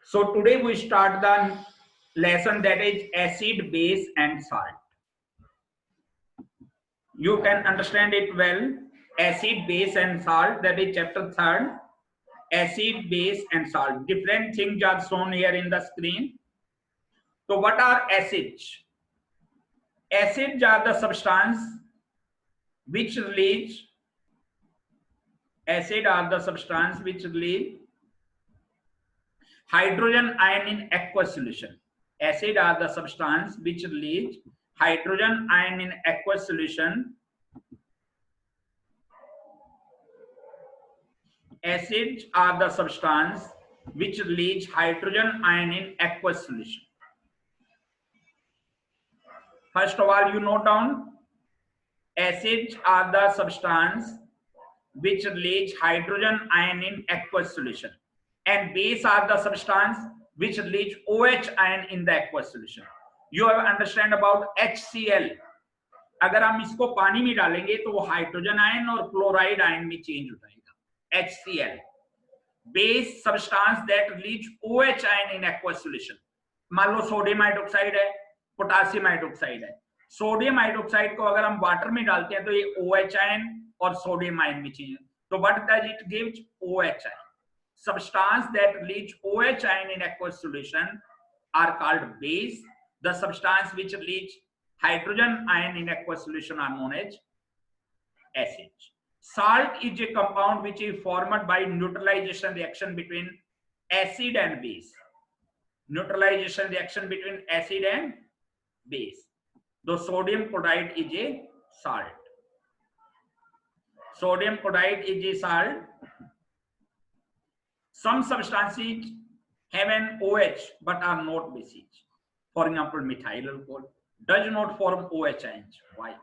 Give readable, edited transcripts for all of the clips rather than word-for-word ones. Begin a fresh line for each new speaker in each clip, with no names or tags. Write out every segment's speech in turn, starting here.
So today we start the lesson that is acid, base and salt. You can understand it well. Acid, base and salt, that is chapter 3rd. Acid, base and salt. Different things are shown here in the screen. So what are acids? Acids are the substance which release hydrogen ion in aqueous solution. Acid are the substance which release hydrogen ion in aqueous solution. Acids are the substance which release hydrogen ion in aqueous solution. First of all, you note down, acids are the substance which release hydrogen ion in aqueous solution, and base are the substance which release OH ion in the aqueous solution. You have understand about HCl. अगर हम इसको पानी में डालेंगे तो वो hydrogen ion और chloride ion में चेंज हो जाएगा, HCl. Base substance that release OH ion in aqueous solution. मान लो सोडियम हाइड्रोक्साइड है, पोटासियम हाइड्रोक्साइड है. सोडियम हाइड्रोक्साइड को अगर हम वाटर में डालते हैं तो ये OH आयन और सोडियम आयन में चेंज. तो what does it give? OH ion. Substance that release OH ion in aqueous solution are called base. The substance which release hydrogen ion in aqueous solution are known as acids. Salt is a compound which is formed by neutralization reaction between acid and base. Neutralization reaction between acid and base. The sodium chloride is a salt. Sodium chloride is a salt. Some substances have an OH but are not bases. For example, methyl alcohol does not form OH ions. Why?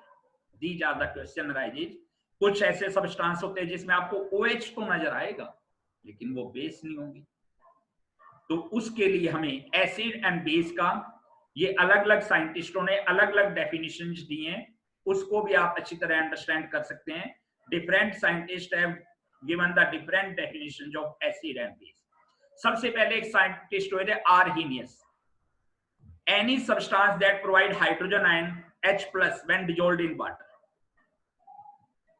These are the question arises. कुछ ऐसे substance होते हैं जिसमें आपको OH तो नजर आएगा लेकिन वो बेस नहीं होंगी. तो उसके लिए हमें एसिड एंड बेस का ये अलग अलग साइंटिस्टों ने अलग अलग डेफिनेशंस दिए हैं, उसको भी आप अच्छी तरह अंडरस्टैंड कर सकते हैं. Different scientist have given the different definitions of acid and base. सबसे पहले एक साइंटिस्ट हुए थे Arrhenius. Any substance that provide hydrogen ion H+ when dissolved in water,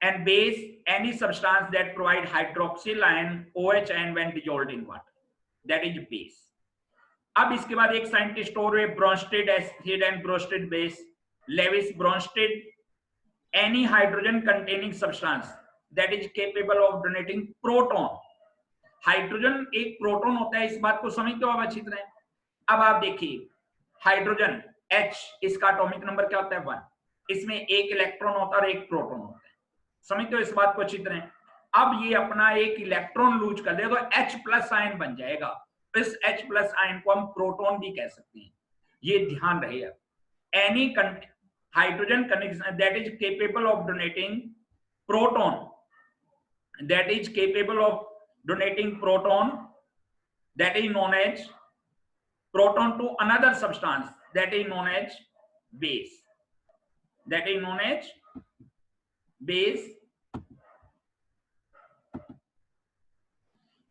and base any substance that provide hydroxyl ion OH ion when dissolved in water, that is base. अब इसके बाद एक scientist और है Bronsted acid and Bronsted base. Lewis Bronsted any hydrogen containing substance that is capable of donating proton. Hydrogen एक proton होता है, इस बात को समझते हो आप अच्छी तरह. अब आप देखिए हाइड्रोजन H, इसका एटॉमिक नंबर क्या होता है 1. इसमें एक इलेक्ट्रॉन होता है और एक प्रोटॉन होता है. समझते हो इस बात को अच्छी तरह. अब ये अपना एक इलेक्ट्रॉन लूज कर दे तो H+ आयन बन जाएगा. इस H+ आयन को हम प्रोटॉन भी कह सकते हैं, ये ध्यान रहे. Any hydrogen connection that is capable of donating proton, that is capable of donating proton, that is known as proton to another substance, that is known as base. That is known as base.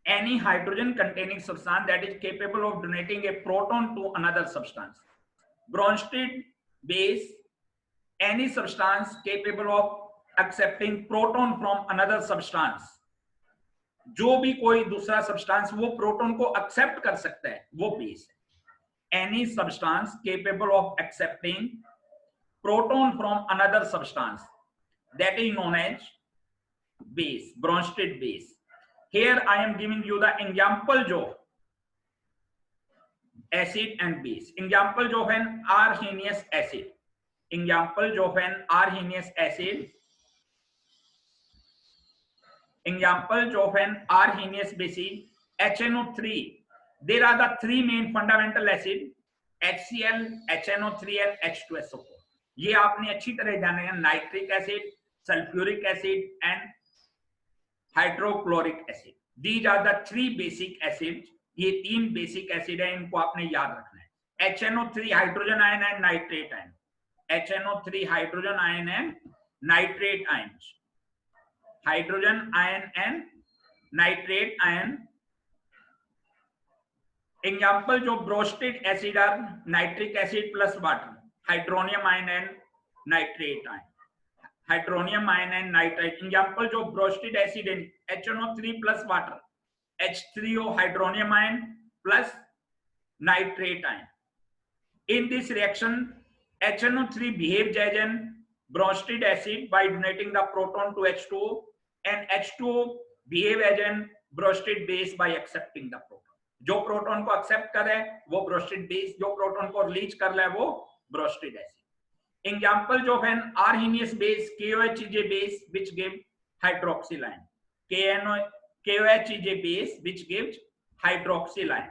Any hydrogen containing substance that is capable of donating a proton to another substance. Bronsted base, any substance capable of accepting proton from another substance. जो भी कोई दूसरा substance वो proton को accept कर सकता है वो बेस है. Any substance capable of accepting proton from another substance, that is known as base, Bronsted base. Here I am giving you the example of acid and base. Example of an Arrhenius acid. Example of an Arrhenius acid. Examples of an arrhenius basis HNO3. There are the three main fundamental acid HCl, HNO3 and H2SO4. ये आपने अच्छी तरह जाना है. Nitric acid, sulphuric acid and hydrochloric acid. These are the three basic acids. ये 3 basic acid है, इनको आपने याद रखना है. HNO3 hydrogen ion and nitrate ion. HNO3 hydrogen ion and nitrate ions. Hydrogen ion and nitrate ion. Example जो Bronsted acid are nitric acid plus water, hydronium ion and nitrate ion, hydronium ion and nitrate. Example जो Bronsted acid in HNO3 plus water, H3O hydronium ion plus nitrate ion. In this reaction, HNO3 behaves as an bronsted acid by donating the proton to H2O, and H2O behave as an bronsted base by accepting the proton. जो proton को accept कर रहा है वो Bronsted base, जो proton को release कर रहा है वो ब्रोस्टेड एसिड. एग्जांपल जो है Arrhenius base, KOH is a base which give hydroxyl ion. KOH is a base which gives hydroxyl ion.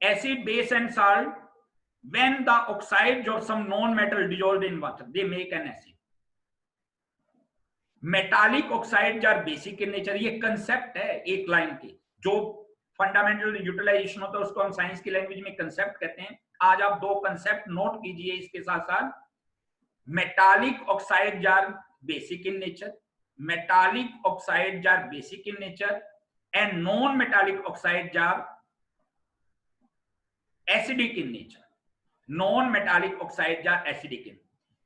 Acid, base and salt, when the oxides of some non-metal dissolved in water, they make an acid. Metallic oxides are basic in nature. ये concept है एक line की, जो fundamental utilisation होता है उसको हम science की लैंग्वेज में कंसेप्ट कहते हैं. आज आप दो कंसेप्ट नोट कीजिए इसके साथ साथ. Metallic oxides are basic in nature, metallic oxides are basic in nature, and non-metallic oxides are acidic in nature. Non-metallic oxides are acidic in.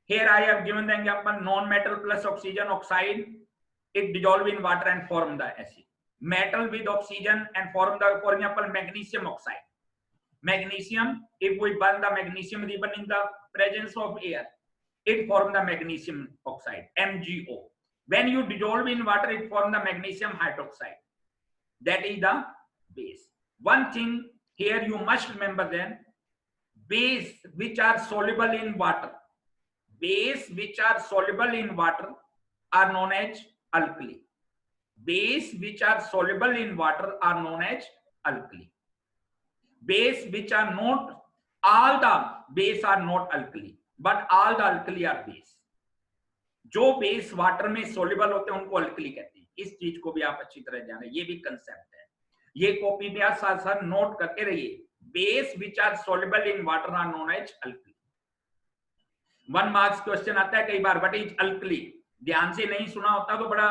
Here I have given the example: non-metal plus oxygen oxide, it dissolve in water and form the acid. Metal with oxygen and form the, for example, magnesium oxide. Magnesium, if we burn the magnesium even in the presence of air, it form the magnesium oxide, MgO. When you dissolve in water, it forms the magnesium hydroxide. That is the base. One thing here you must remember then, base which are soluble in water, base which are soluble in water are known as alkali. Base which are soluble in water are known as alkali. Base which are not, all the base are not alkali, but all the alkali are base. जो base water में soluble होते हैं उनको alkali कहते हैं. इस चीज को भी आप अच्छी तरह जाने, ये भी कंसेप्ट है. ये कॉपी में आप साथ साथ नोट करके रहिए. Base which are soluble in water are known as alkali. 1 marks question आता है कई बार, व्हाट इज अल्कली. ध्यान से नहीं सुना होता तो बड़ा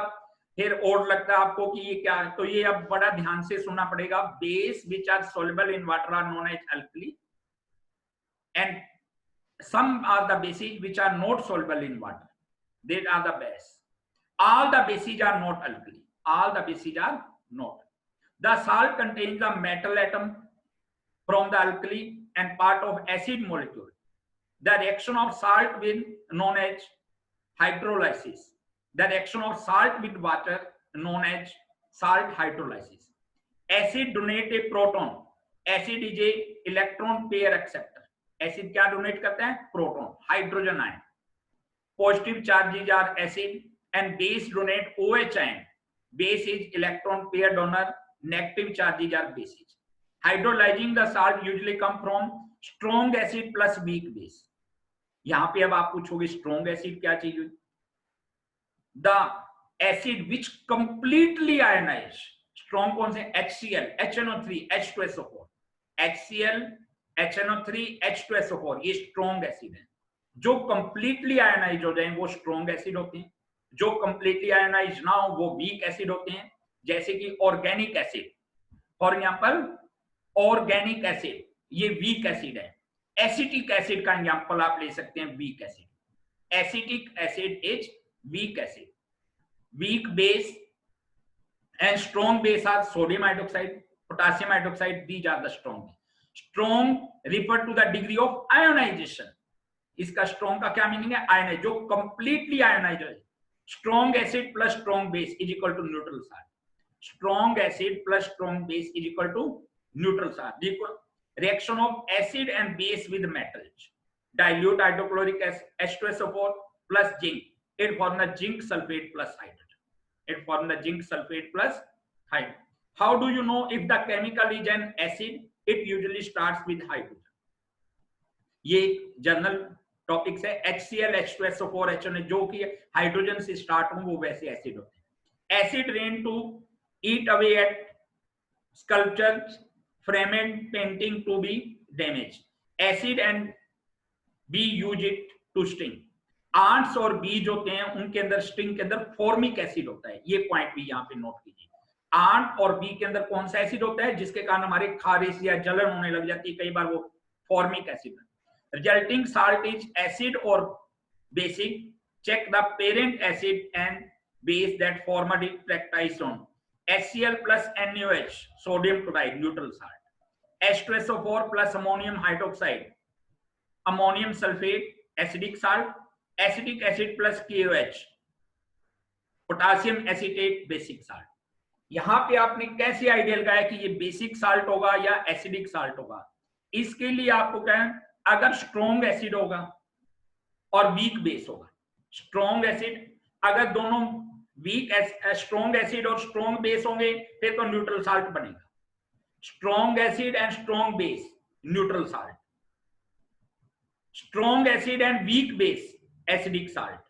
फिर ओड लगता है आपको कि ये क्या है. तो ये अब बड़ा ध्यान से सुनना पड़ेगा. Base which are soluble in water are known as alkali, and some are the bases which are not soluble in water. They are the base. All the bases are not alkali. All the bases are not. The salt contains the metal atom from the alkali and part of acid molecule. The reaction of salt with known as hydrolysis. The reaction of salt with water known as salt hydrolysis. Acid donate a proton. Acid is a electron pair acceptor. Acid क्या donate करता है? Proton, hydrogen ion. Positive charges are acid and base donate OH ion. Base is electron pair donor. Negative charges are bases. Hydrolysing the salt usually come from strong acid plus weak base. यहां पे अब आप पूछोगे strong acid क्या चीज हुई? The acid which completely ionise. Strong कौन से? HCl, HNO3, H2SO4. HCl, HNO3, H2SO4 ये स्ट्रॉन्ग एसिड है. जो कंप्लीटली आयनाइज हो जाए वो स्ट्रॉन्ग एसिड होते हैं. जो कंप्लीटली आयनाइज ना हो वो वीक एसिड होते हैं. जैसे कि organic acid, for example organic acid ये वीक एसिड है. एसिटिक एसिड का एग्जांपल आप ले सकते हैं weak acid. Acetic acid is weak acid. Weak base and strong base are sodium hydroxide, potassium hydroxide. These are the strong. Strong refer to the degree of ionisation. इसका strong का क्या meaning है? Ionise, जो completely ionise है. Strong acid plus strong base is equal to neutral charge. Strong acid plus strong base is equal to neutral charge. देखो reaction of acid and base with metals. Dilute hydrochloric acid H2SO4 plus zinc. It form the zinc sulphate plus hydrogen. It form the zinc sulfate plus hydrogen. How do you know if the chemical is an acid? It usually starts with hydrogen. ये general topics है. HCl, H2SO4, HNO जो कि hydrogen से start हो वो वैसे acid होते हैं. Acid rain to eat away at sculptures, fragment, painting to be damage. Acid and be use it to sting. Ants और बीज होते हैं उनके अंदर, स्ट्रिंग के अंदर फॉर्मिक एसिड होता है. ये पॉइंट भी यहाँ पे नोट कीजिए. आर्ट और बी के अंदर कौन सा एसिड होता है जिसके कारण हमारे खारिश या जलन होने लग जाती है, कई बार वो formic acid. Resulting salt is acid और basic. Check the parent acid and base that form a tractylation. HCl plus NaOH, sodium chloride, neutral salt. H2SO4 plus ammonium hydroxide, ammonium sulfate, acidic salt. Acetic acid plus KOH, potassium acetate, basic salt. यहां पे आपने कैसे idea लगाया कि ये basic salt होगा या acidic salt होगा? इसके लिए आपको क्या है, अगर स्ट्रॉन्ग एसिड होगा और वीक बेस होगा, स्ट्रॉन्ग एसिड अगर दोनों वीक स्ट्रॉन्ग एसिड और स्ट्रॉन्ग बेस होंगे फिर तो न्यूट्रल साल्ट बनेगा। Strong acid and strong base neutral salt, strong acid and weak base acidic salt,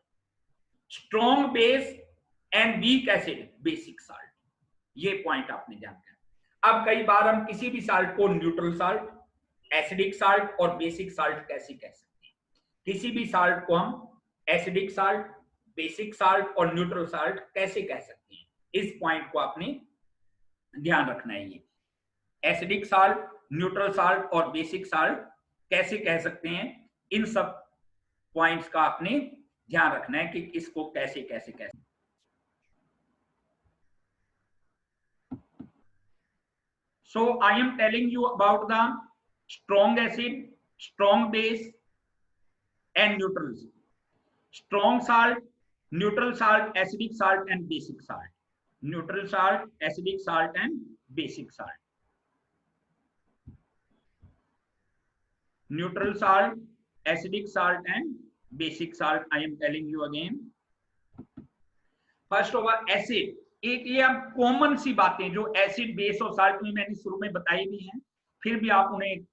strong base and weak acid basic salt. ये point आपने जानना है। अब कई बार हम किसी भी साल्ट को न्यूट्रल साल्ट, एसिडिक साल्ट और बेसिक साल्ट कैसे कह सकते हैं? किसी भी साल्ट को हम एसिडिक साल्ट, बेसिक साल्ट और न्यूट्रल साल्ट कैसे कह सकते हैं? इस पॉइंट को आपने ध्यान रखना है। ये एसिडिक साल्ट, न्यूट्रल साल्ट और बेसिक साल्ट कैसे कह सकते हैं, इन सब पॉइंट्स का आपने ध्यान रखना है कि इसको कैसे कैसे कैसे। So I am telling you about the strong acid, strong base and neutrals. Strong salt, neutral salt, acidic salt and basic salt. Neutral salt, acidic salt and basic salt. Neutral salt, acidic salt and basic salt. I am telling you again. First होगा acid. एक ये अब common सी बातें जो acid, base और salt में मैंने शुरू में बताई भी हैं, फिर भी आप उन्हें,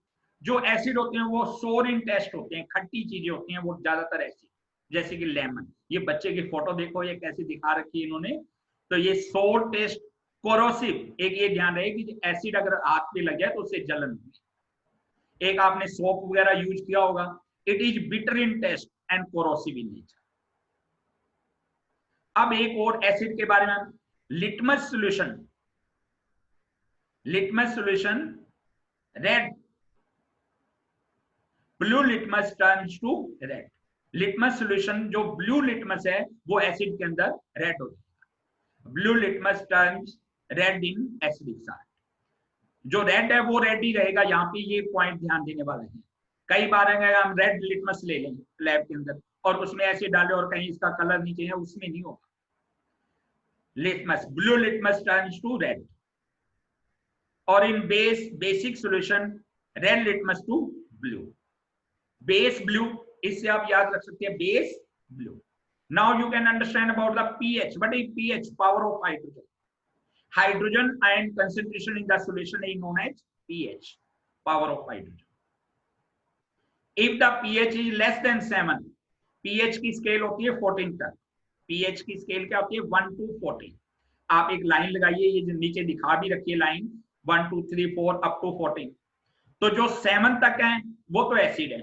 जो एसिड होते हैं वो सोर इन टेस्ट होते हैं, खट्टी चीजें होती हैं वो ज्यादातर एसिड, जैसे कि लेमन। ये बच्चे की फोटो देखो, ये कैसे दिखा रखी है इन्होंने, तो ये सोर टेस्ट, कोरोसिव। एक ये ध्यान रहे कि एसिड अगर हाथ पे लग जाए तो उससे जलन होगी। एक आपने सोप वगैरह यूज किया होगा, it is bitter in taste and corrosive in nature. अब एक और एसिड के बारे में, litmus solution, litmus solution red, blue litmus turns to red. Litmus solution जो ब्लू लिटमस है वो एसिड के अंदर रेड हो जाएगा। Blue litmus turns red in acidic salt. जो रेड है वो रेड ही रहेगा, यहाँ पे ये पॉइंट ध्यान देने वाला है। कई बार अगर हम रेड लिटमस ले लें लैब के अंदर और उसमें एसिड डाले और कहीं इसका कलर नीचे है, उसमें नहीं होगा। litmus, blue litmus turns to red, or in base, basic solution, red litmus to blue, base blue, इससे आप याद रख सकते हैं base blue. Now you can understand about the pH. What is pH? Power of hydrogen. Hydrogen ion concentration in the solution is known as pH, power of hydrogen. If the pH is less than 7, pH की scale होती है 14 तक। pH की scale क्या होती है? 1 to 14। आप एक लाइन लगाइए, ये जो नीचे दिखा भी रखिए लाइन 1 2 3 4 अप टू 14। तो जो 7 तक है वो तो एसिड है,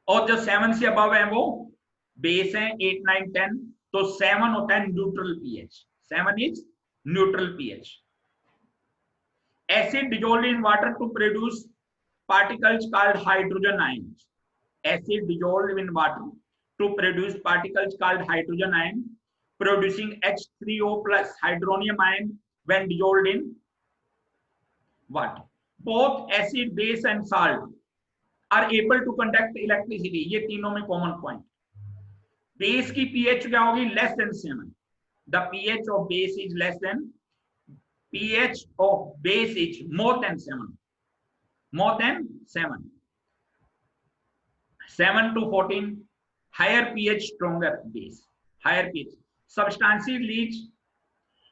और जो 7 से अबव है वो बेस है, 8 9 10। तो 7 होता है neutral pH. 7 is neutral pH. Acid dissolve in water to produce particles called hydrogen ions. Acid dissolve in water to produce particles called hydrogen ion, producing H3O plus hydronium ion when dissolved in water. Both acid, base and salt are able to conduct electricity. ये तीनों में common point. Base की pH क्या होगी? Less than 7. The pH of base is less than, pH of base is more than 7. More than 7. 7 to 14. Higher pH, stronger base. Higher pH. Substances leach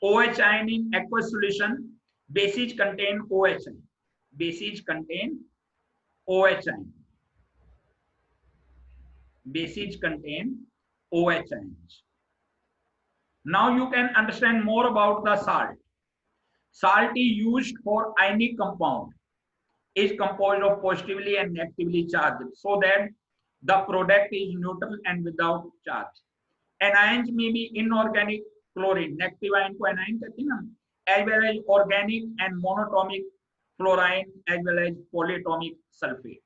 OH ion in aqueous solution. Bases contain OH ion. Bases contain OH ion. Bases contain OH ions. Now you can understand more about the salt. Salt is used for ionic compound. Is composed of positively and negatively charged, so that the product is neutral and without charge. Anions may be inorganic chlorine, negative ion को anion कहते हैं ना, as well as organic and monatomic fluorine as well as polyatomic sulphate.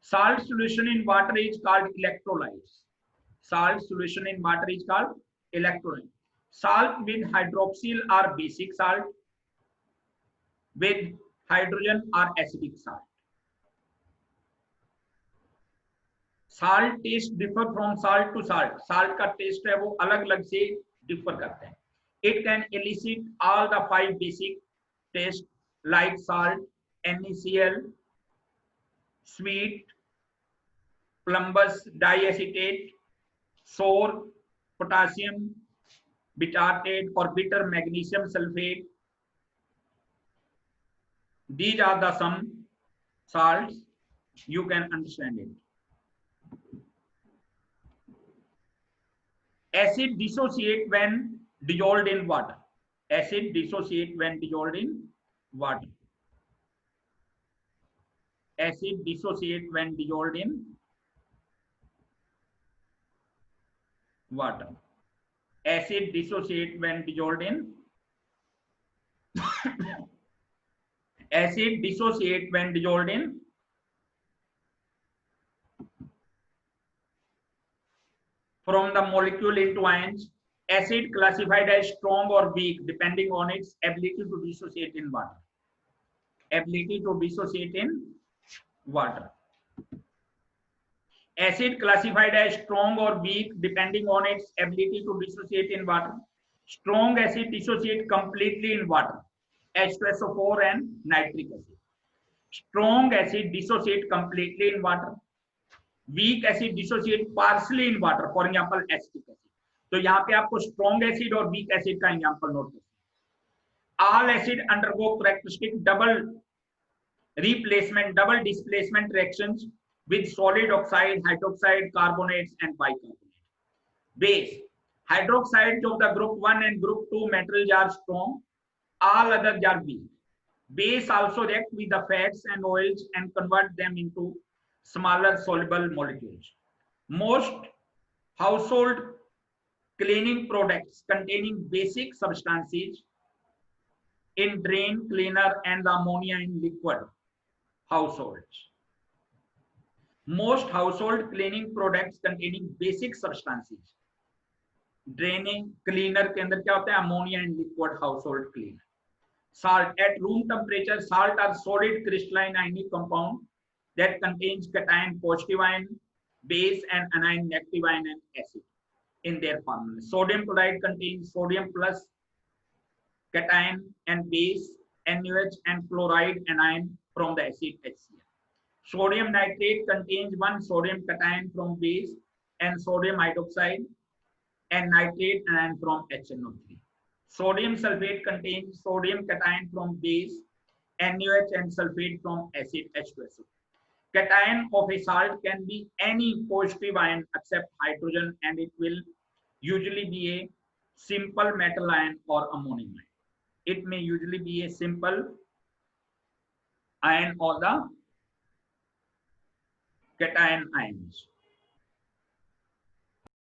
Salt solution in water is called electrolytes. Salt solution in water is called electrolyte. Salt with hydroxyl are basic salt, with hydrogen are acidic salt. Salt taste differ from salt to salt. Salt का taste है वो अलग अलग से differ करते हैं. It can elicit all the 5 basic taste like salt, NaCl, sweet, plumbous diacetate, sour, potassium bitartrate or bitter magnesium sulfate. These are the some salts. You can understand it. Acid dissociate when dissolved in water. Acid dissociate when dissolved in water. Acid dissociate when dissolved in water. Acid dissociate when dissolved in acid dissociate when dissolved in from the molecule into ions. Acid classified as strong or weak depending on its ability to dissociate in water. Ability to dissociate in water. Acid classified as strong or weak depending on its ability to dissociate in water. Strong acid dissociate completely in water, H2SO4 and nitric acid. Strong acid dissociate completely in water. Weak acid dissociate partially in water, for example acetic acid. तो यहाँ पे आपको strong acid और weak acid का example note करना. All acid undergo characteristic double replacement, double displacement reactions with solid oxide, hydroxide, carbonates and bicarbonate. Base. Hydroxides of the group 1 and group 2 metals are strong. All others are weak. Base also react with the fats and oils and convert them into smaller soluble molecules. Most household cleaning products containing basic substances in drain cleaner and the ammonia in liquid households. Most household cleaning products containing basic substances. Draining cleaner के अंदर क्या होता है? Ammonia in liquid household cleaner. Salt at room temperature, salt are solid crystalline ionic compound that contains cation positive ion, base and anion negative ion and acid in their formula. Sodium chloride contains sodium plus cation and base, NaOH and chloride anion from the acid HCl. Sodium nitrate contains one sodium cation from base and sodium hydroxide and nitrate anion from HNO3. Sodium sulfate contains sodium cation from base, NaOH and sulfate from acid H2SO. Cation of a salt can be any positive ion except hydrogen and it will usually be a simple metal ion or ammonium ion. It may usually be a simple ion or the cation ions.